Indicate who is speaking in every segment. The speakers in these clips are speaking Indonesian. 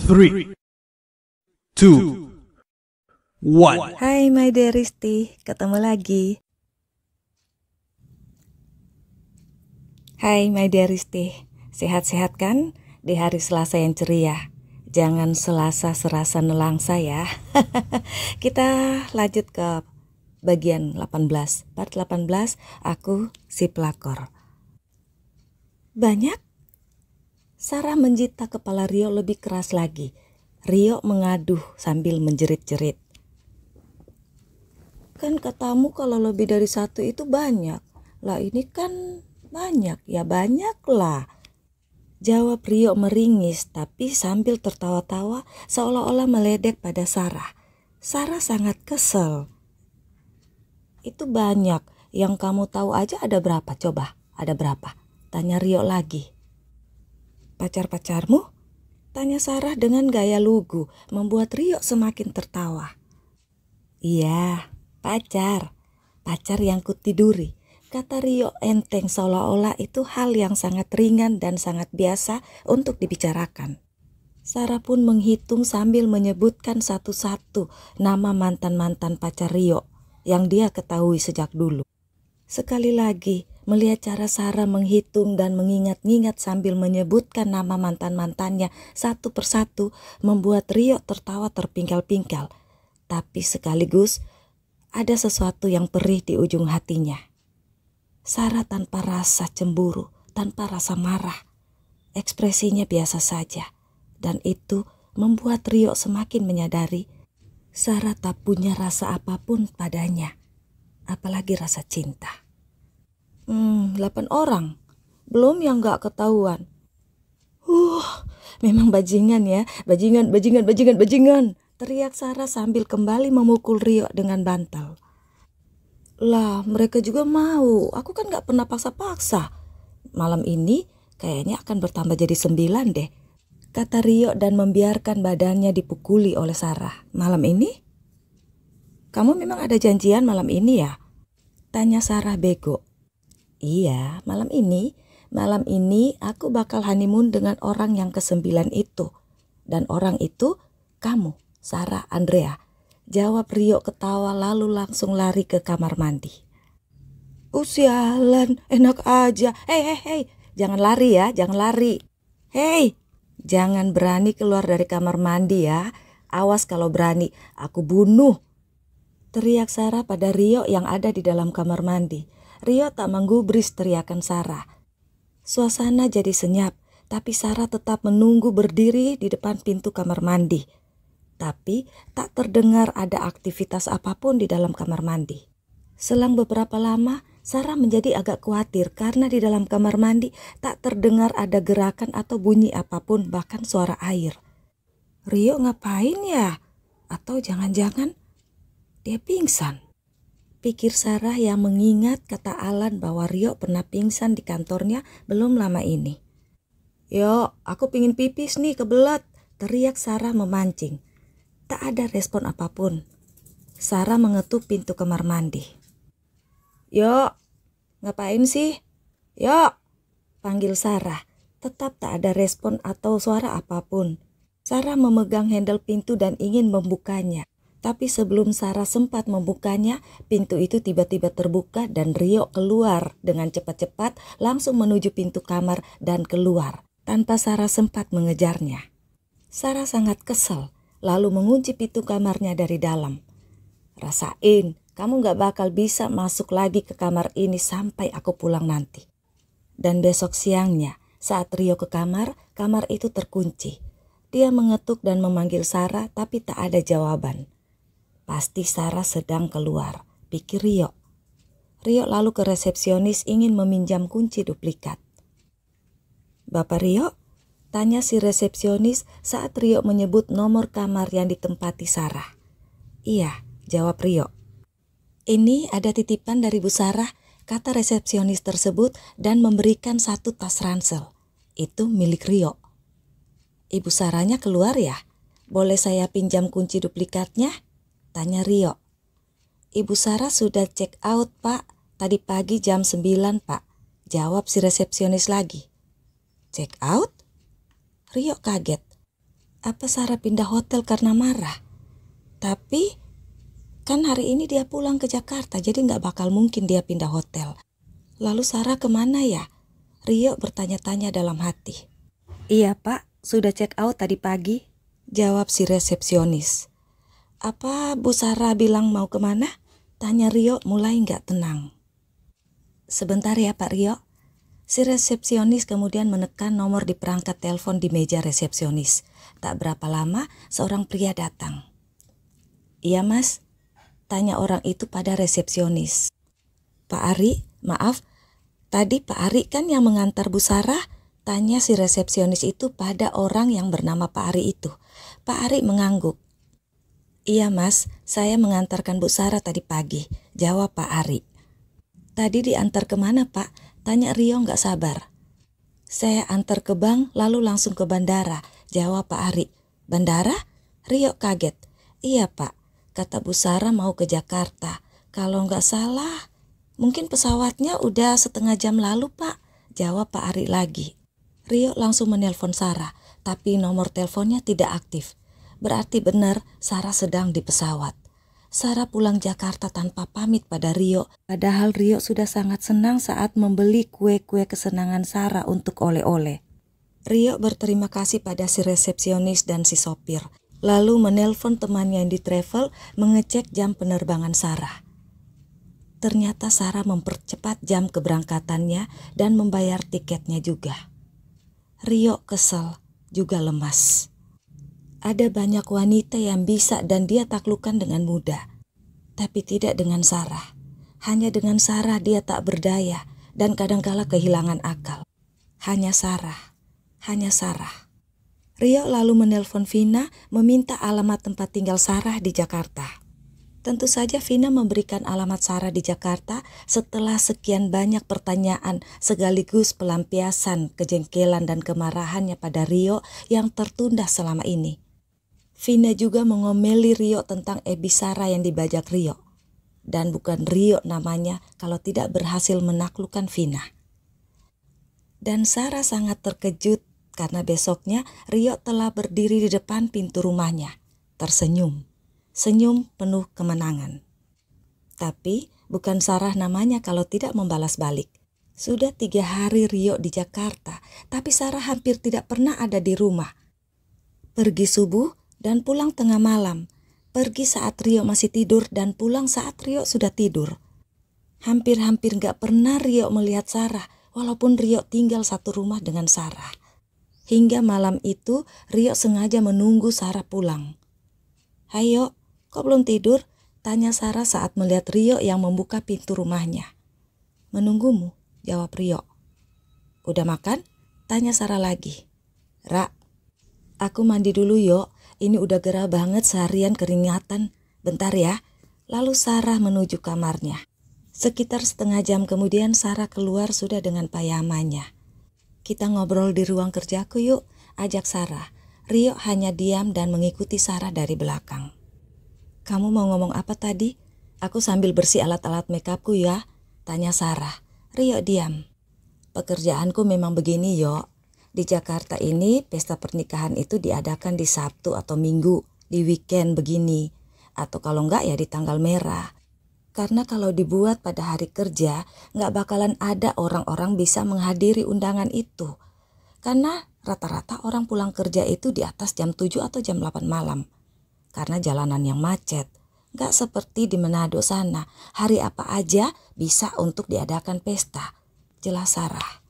Speaker 1: 3, 2, 1.
Speaker 2: Hai my dearisti, ketemu lagi. Hai my dearisti, sehat-sehat kan di hari Selasa yang ceria? Jangan Selasa serasa nelangsa ya. Kita lanjut ke bagian 18. Part 18, aku si pelakor. Banyak? Sarah menjita kepala Rio lebih keras lagi. Rio mengaduh sambil menjerit-jerit. Kan katamu kalau lebih dari satu itu banyak. Lah ini kan banyak, ya banyak lah. Jawab Rio meringis tapi sambil tertawa-tawa seolah-olah meledek pada Sarah. Sarah sangat kesel. Itu banyak, yang kamu tahu aja ada berapa? Coba, ada berapa? Tanya Rio lagi. Pacar-pacarmu? Tanya Sarah dengan gaya lugu, membuat Rio semakin tertawa. Iya, pacar yang kutiduri, kata Rio enteng seolah-olah itu hal yang sangat ringan dan sangat biasa untuk dibicarakan. Sarah pun menghitung sambil menyebutkan satu-satu nama mantan-mantan pacar Rio yang dia ketahui sejak dulu. Sekali lagi, melihat cara Sarah menghitung dan mengingat-ingat sambil menyebutkan nama mantan-mantannya satu persatu membuat Rio tertawa terpingkal-pingkal. Tapi sekaligus ada sesuatu yang perih di ujung hatinya. Sarah tanpa rasa cemburu, tanpa rasa marah. Ekspresinya biasa saja. Dan itu membuat Rio semakin menyadari Sarah tak punya rasa apapun padanya. Apalagi rasa cinta. 8 orang. Belum yang gak ketahuan. Memang bajingan ya. Bajingan. Teriak Sarah sambil kembali memukul Rio dengan bantal. Lah mereka juga mau. Aku kan gak pernah paksa-paksa. Malam ini kayaknya akan bertambah jadi 9 deh. Kata Rio dan membiarkan badannya dipukuli oleh Sarah. Malam ini? Kamu memang ada janjian malam ini ya? Tanya Sarah bego. Iya, malam ini aku bakal honeymoon dengan orang yang ke-9 itu. Dan orang itu kamu, Sarah Andrea. Jawab Rio ketawa lalu langsung lari ke kamar mandi. Sialan, enak aja. Hei, jangan lari ya, jangan lari. Hei, jangan berani keluar dari kamar mandi ya. Awas kalau berani, aku bunuh. Teriak Sarah pada Rio yang ada di dalam kamar mandi. Rio tak menggubris teriakan Sarah. Suasana jadi senyap, tapi Sarah tetap menunggu berdiri di depan pintu kamar mandi. Tapi tak terdengar ada aktivitas apapun di dalam kamar mandi. Selang beberapa lama, Sarah menjadi agak khawatir karena di dalam kamar mandi tak terdengar ada gerakan atau bunyi apapun, bahkan suara air. Rio ngapain ya? Atau jangan-jangan dia pingsan? Pikir Sarah yang mengingat kata Alan bahwa Rio pernah pingsan di kantornya belum lama ini. Yo, aku pingin pipis nih, kebelet, teriak Sarah memancing. Tak ada respon apapun. Sarah mengetuk pintu kamar mandi. Yo, ngapain sih? Yo, panggil Sarah. Tetap tak ada respon atau suara apapun. Sarah memegang handle pintu dan ingin membukanya. Tapi sebelum Sarah sempat membukanya, pintu itu tiba-tiba terbuka dan Rio keluar dengan cepat-cepat langsung menuju pintu kamar dan keluar tanpa Sarah sempat mengejarnya. Sarah sangat kesal lalu mengunci pintu kamarnya dari dalam. Rasain, kamu gak bakal bisa masuk lagi ke kamar ini sampai aku pulang nanti. Dan besok siangnya saat Rio ke kamar itu terkunci. Dia mengetuk dan memanggil Sarah tapi tak ada jawaban. Pasti Sarah sedang keluar, pikir Rio. Rio lalu ke resepsionis ingin meminjam kunci duplikat. Bapak Rio? Tanya si resepsionis saat Rio menyebut nomor kamar yang ditempati Sarah. Iya, jawab Rio. Ini ada titipan dari Bu Sarah, kata resepsionis tersebut dan memberikan satu tas ransel. Itu milik Rio. Ibu Sarahnya keluar ya? Boleh saya pinjam kunci duplikatnya? Tanya Rio. Ibu Sarah sudah check out pak, tadi pagi jam 9 pak. Jawab si resepsionis lagi. Check out? Rio kaget. Apa Sarah pindah hotel karena marah? Tapi kan hari ini dia pulang ke Jakarta, jadi nggak bakal mungkin dia pindah hotel. Lalu Sarah kemana ya? Rio bertanya-tanya dalam hati. Iya Pak, sudah check out tadi pagi, jawab si resepsionis. Apa Bu Sarah bilang mau kemana? Tanya Rio mulai nggak tenang. Sebentar ya Pak Rio. Si resepsionis kemudian menekan nomor di perangkat telepon di meja resepsionis. Tak berapa lama seorang pria datang. Iya Mas, tanya orang itu pada resepsionis. Pak Ari, maaf, tadi Pak Ari kan yang mengantar Bu Sarah? Tanya si resepsionis itu pada orang yang bernama Pak Ari itu. Pak Ari mengangguk. Iya Mas, saya mengantarkan Bu Sarah tadi pagi, jawab Pak Ari. Tadi diantar kemana Pak? Tanya Rio nggak sabar. Saya antar ke bank lalu langsung ke bandara, jawab Pak Ari. Bandara? Rio kaget. Iya Pak, kata Bu Sarah mau ke Jakarta. Kalau nggak salah, mungkin pesawatnya udah setengah jam lalu Pak, jawab Pak Ari lagi. Rio langsung menelpon Sarah, tapi nomor teleponnya tidak aktif. Berarti benar Sarah sedang di pesawat. Sarah pulang Jakarta tanpa pamit pada Rio, padahal Rio sudah sangat senang saat membeli kue-kue kesenangan Sarah untuk oleh-oleh. Rio berterima kasih pada si resepsionis dan si sopir, lalu menelpon temannya yang di travel mengecek jam penerbangan Sarah. Ternyata Sarah mempercepat jam keberangkatannya dan membayar tiketnya juga. Rio kesal, juga lemas. Ada banyak wanita yang bisa dan dia taklukkan dengan mudah. Tapi tidak dengan Sarah. Hanya dengan Sarah dia tak berdaya dan kadangkala kehilangan akal. Hanya Sarah. Hanya Sarah. Rio lalu menelpon Vina meminta alamat tempat tinggal Sarah di Jakarta. Tentu saja Vina memberikan alamat Sarah di Jakarta setelah sekian banyak pertanyaan sekaligus pelampiasan kejengkelan dan kemarahannya pada Rio yang tertunda selama ini. Vina juga mengomeli Rio tentang Ebi Sarah yang dibajak Rio. Dan bukan Rio namanya kalau tidak berhasil menaklukkan Vina. Dan Sarah sangat terkejut karena besoknya Rio telah berdiri di depan pintu rumahnya, tersenyum. Senyum penuh kemenangan. Tapi bukan Sarah namanya kalau tidak membalas balik. Sudah 3 hari Rio di Jakarta, tapi Sarah hampir tidak pernah ada di rumah. Pergi subuh dan pulang tengah malam, pergi saat Rio masih tidur dan pulang saat Rio sudah tidur. Hampir-hampir gak pernah Rio melihat Sarah, walaupun Rio tinggal satu rumah dengan Sarah. Hingga malam itu Rio sengaja menunggu Sarah pulang. Hayo, kok belum tidur? Tanya Sarah saat melihat Rio yang membuka pintu rumahnya. Menunggumu, jawab Rio. Udah makan? Tanya Sarah lagi. Ra, aku mandi dulu yuk. Ini udah gerah banget seharian keringatan. Bentar ya. Lalu Sarah menuju kamarnya. Sekitar setengah jam kemudian Sarah keluar sudah dengan payamannya. Kita ngobrol di ruang kerjaku yuk, ajak Sarah. Rio hanya diam dan mengikuti Sarah dari belakang. Kamu mau ngomong apa tadi? Aku sambil bersih alat-alat makeupku ya, tanya Sarah. Rio diam. Pekerjaanku memang begini yo. Di Jakarta ini pesta pernikahan itu diadakan di Sabtu atau Minggu, di weekend begini. Atau kalau enggak ya di tanggal merah. Karena kalau dibuat pada hari kerja, enggak bakalan ada orang-orang bisa menghadiri undangan itu. Karena rata-rata orang pulang kerja itu di atas jam 7 atau jam 8 malam. Karena jalanan yang macet. Enggak seperti di Manado sana, hari apa aja bisa untuk diadakan pesta. Jelas Sarah.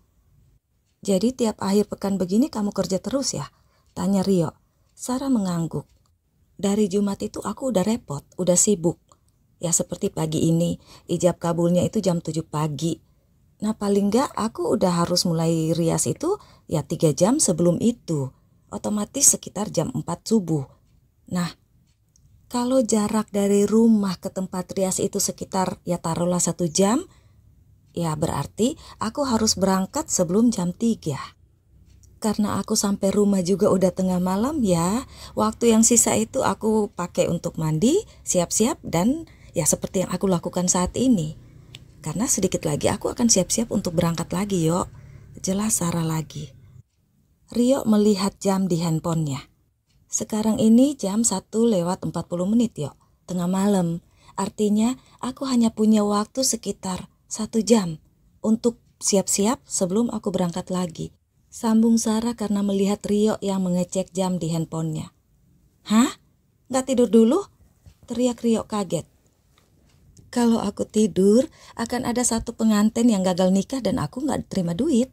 Speaker 2: Jadi tiap akhir pekan begini kamu kerja terus ya? Tanya Rio. Sarah mengangguk. Dari Jumat itu aku udah repot, udah sibuk. Ya seperti pagi ini, ijab kabulnya itu jam 7 pagi. Nah paling enggak aku udah harus mulai rias itu ya 3 jam sebelum itu. Otomatis sekitar jam 4 subuh. Nah kalau jarak dari rumah ke tempat rias itu sekitar ya taruhlah 1 jam. Ya berarti aku harus berangkat sebelum jam 3. Karena aku sampai rumah juga udah tengah malam ya. Waktu yang sisa itu aku pakai untuk mandi, siap-siap dan ya seperti yang aku lakukan saat ini. Karena sedikit lagi aku akan siap-siap untuk berangkat lagi yuk. Jelas Sarah lagi. Rio melihat jam di handphonenya. Sekarang ini jam 1:40 yo, tengah malam. Artinya aku hanya punya waktu sekitar 1 jam untuk siap-siap sebelum aku berangkat lagi. Sambung Sarah karena melihat Rio yang mengecek jam di handphonenya. Hah? Nggak tidur dulu? Teriak Rio kaget. Kalau aku tidur, akan ada satu pengantin yang gagal nikah dan aku nggak terima duit.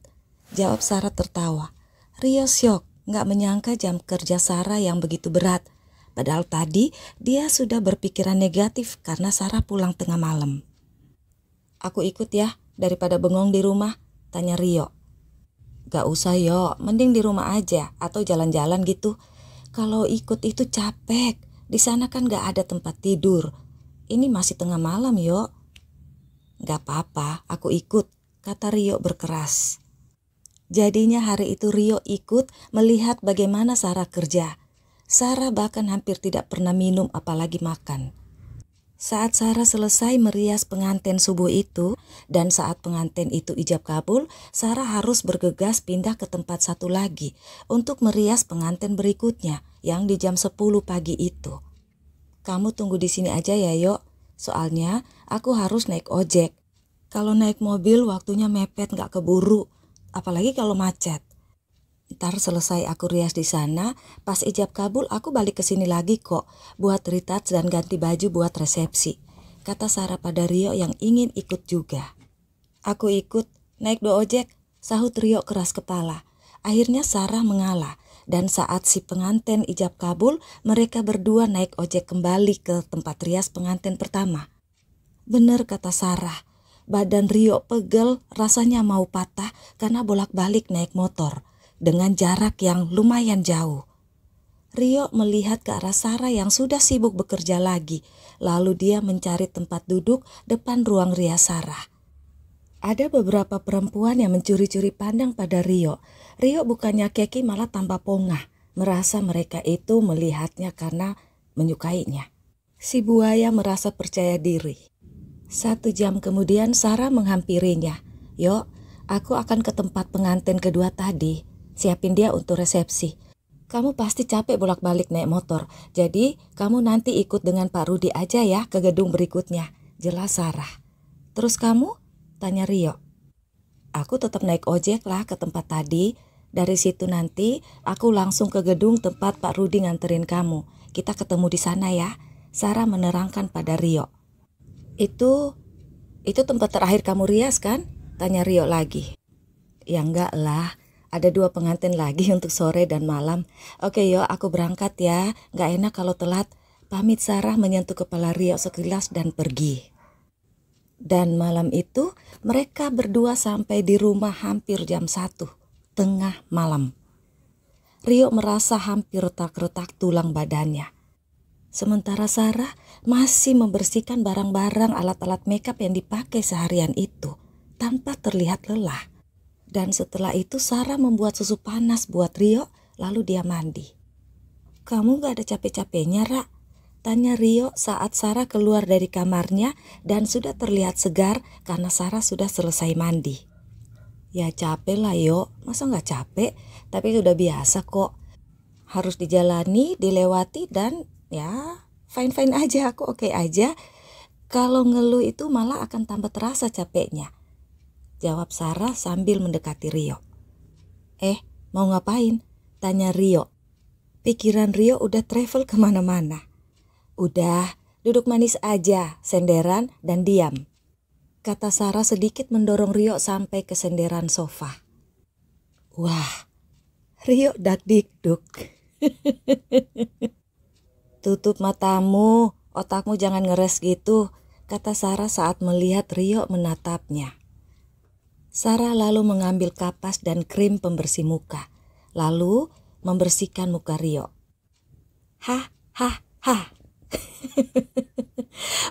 Speaker 2: Jawab Sarah tertawa. Rio syok, nggak menyangka jam kerja Sarah yang begitu berat. Padahal tadi dia sudah berpikiran negatif karena Sarah pulang tengah malam. Aku ikut ya, daripada bengong di rumah, tanya Rio. Gak usah yo, mending di rumah aja atau jalan-jalan gitu. Kalau ikut itu capek, di sana kan gak ada tempat tidur. Ini masih tengah malam yo. Gak apa-apa, aku ikut, kata Rio berkeras. Jadinya hari itu Rio ikut melihat bagaimana Sarah kerja. Sarah bahkan hampir tidak pernah minum apalagi makan. Saat Sarah selesai merias pengantin subuh itu, dan saat pengantin itu ijab kabul, Sarah harus bergegas pindah ke tempat satu lagi untuk merias pengantin berikutnya yang di jam 10 pagi itu. Kamu tunggu di sini aja ya Yo, soalnya aku harus naik ojek. Kalau naik mobil waktunya mepet gak keburu, apalagi kalau macet. Ntar selesai aku rias di sana, pas ijab kabul aku balik ke sini lagi kok, buat retouch dan ganti baju buat resepsi, kata Sarah pada Rio yang ingin ikut juga. Aku ikut, naik do ojek, sahut Rio keras kepala. Akhirnya Sarah mengalah, dan saat si pengantin ijab kabul, mereka berdua naik ojek kembali ke tempat rias pengantin pertama. Bener kata Sarah, badan Rio pegel, rasanya mau patah karena bolak-balik naik motor dengan jarak yang lumayan jauh. Rio melihat ke arah Sarah yang sudah sibuk bekerja lagi, lalu dia mencari tempat duduk depan ruang rias Sarah. Ada beberapa perempuan yang mencuri-curi pandang pada Rio. Rio bukannya keki malah tambah pongah, merasa mereka itu melihatnya karena menyukainya. Si buaya merasa percaya diri. 1 jam kemudian Sarah menghampirinya. Yo, aku akan ke tempat pengantin kedua tadi. Siapin dia untuk resepsi. Kamu pasti capek bolak-balik naik motor. Jadi kamu nanti ikut dengan Pak Rudi aja ya ke gedung berikutnya, jelas Sarah. Terus kamu? Tanya Rio. Aku tetap naik ojek lah ke tempat tadi. Dari situ nanti aku langsung ke gedung tempat Pak Rudi nganterin kamu. Kita ketemu di sana ya, Sarah menerangkan pada Rio. Itu tempat terakhir kamu rias kan? Tanya Rio lagi. Ya enggak lah. Ada 2 pengantin lagi untuk sore dan malam. Oke yo, aku berangkat ya. Gak enak kalau telat. Pamit Sarah menyentuh kepala Rio sekilas dan pergi. Dan malam itu mereka berdua sampai di rumah hampir jam 1, tengah malam. Rio merasa hampir retak-retak tulang badannya. Sementara Sarah masih membersihkan barang-barang alat-alat makeup yang dipakai seharian itu tanpa terlihat lelah. Dan setelah itu Sarah membuat susu panas buat Rio, lalu dia mandi. Kamu gak ada capek-capeknya, Ra? Tanya Rio saat Sarah keluar dari kamarnya dan sudah terlihat segar karena Sarah sudah selesai mandi. Ya capek lah Yo, masa gak capek? Tapi udah biasa kok. Harus dijalani, dilewati dan ya fine-fine aja, aku oke aja. Kalau ngeluh itu malah akan tambah terasa capeknya. Jawab Sarah sambil mendekati Rio. Mau ngapain? Tanya Rio. Pikiran Rio udah travel kemana-mana. Udah, duduk manis aja, senderan dan diam. Kata Sarah sedikit mendorong Rio sampai ke senderan sofa. Wah, Rio dak-dikduk. Tutup matamu, otakmu jangan ngeres gitu, kata Sarah saat melihat Rio menatapnya. Sarah lalu mengambil kapas dan krim pembersih muka, lalu membersihkan muka Rio. Hah.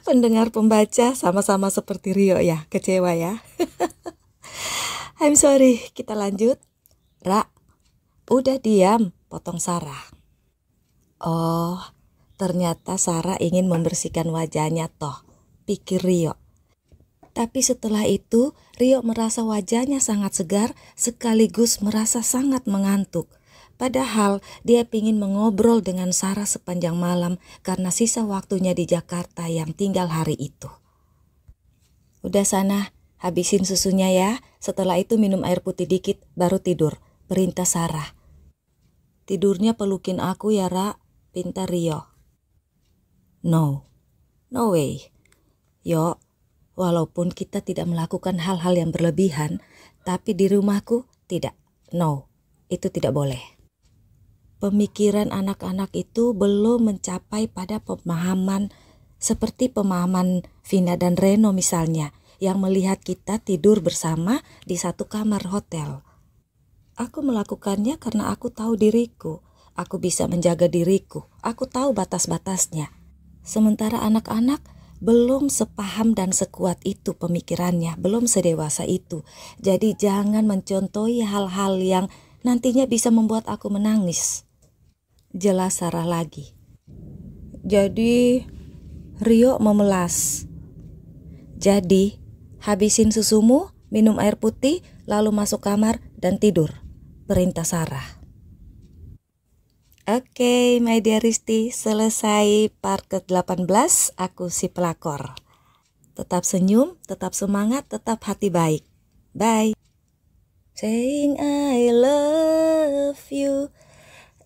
Speaker 2: Pendengar pembaca sama-sama seperti Rio ya, kecewa ya. I'm sorry, kita lanjut. Ra, udah diam, potong Sarah. Oh, ternyata Sarah ingin membersihkan wajahnya toh, pikir Rio. Tapi setelah itu Rio merasa wajahnya sangat segar sekaligus merasa sangat mengantuk. Padahal dia ingin mengobrol dengan Sarah sepanjang malam karena sisa waktunya di Jakarta yang tinggal hari itu. Udah sana, habisin susunya ya. Setelah itu minum air putih dikit, baru tidur. Perintah Sarah. Tidurnya pelukin aku ya, Ra. Pinta Rio. No way. Yo, walaupun kita tidak melakukan hal-hal yang berlebihan, tapi di rumahku tidak. No, itu tidak boleh. Pemikiran anak-anak itu belum mencapai pada pemahaman seperti pemahaman Vina dan Reno misalnya, yang melihat kita tidur bersama di satu kamar hotel. Aku melakukannya karena aku tahu diriku, aku bisa menjaga diriku, aku tahu batas-batasnya. Sementara anak-anak belum sepaham dan sekuat itu pemikirannya, belum sedewasa itu. Jadi jangan mencontohi hal-hal yang nantinya bisa membuat aku menangis. Jelas Sarah lagi. Jadi Rio memelas. Jadi habisin susumu, minum air putih, lalu masuk kamar dan tidur. Perintah Sarah. Oke, my dear Risti, selesai part ke-18, aku si pelakor. Tetap senyum, tetap semangat, tetap hati baik. Bye. Saying I love you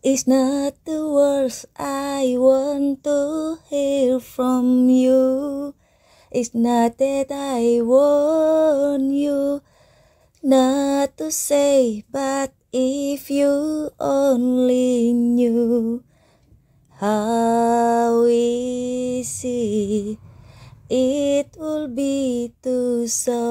Speaker 2: is not the words I want to hear from you. It's not that I want you not to say, but if you only knew how easy it will be to show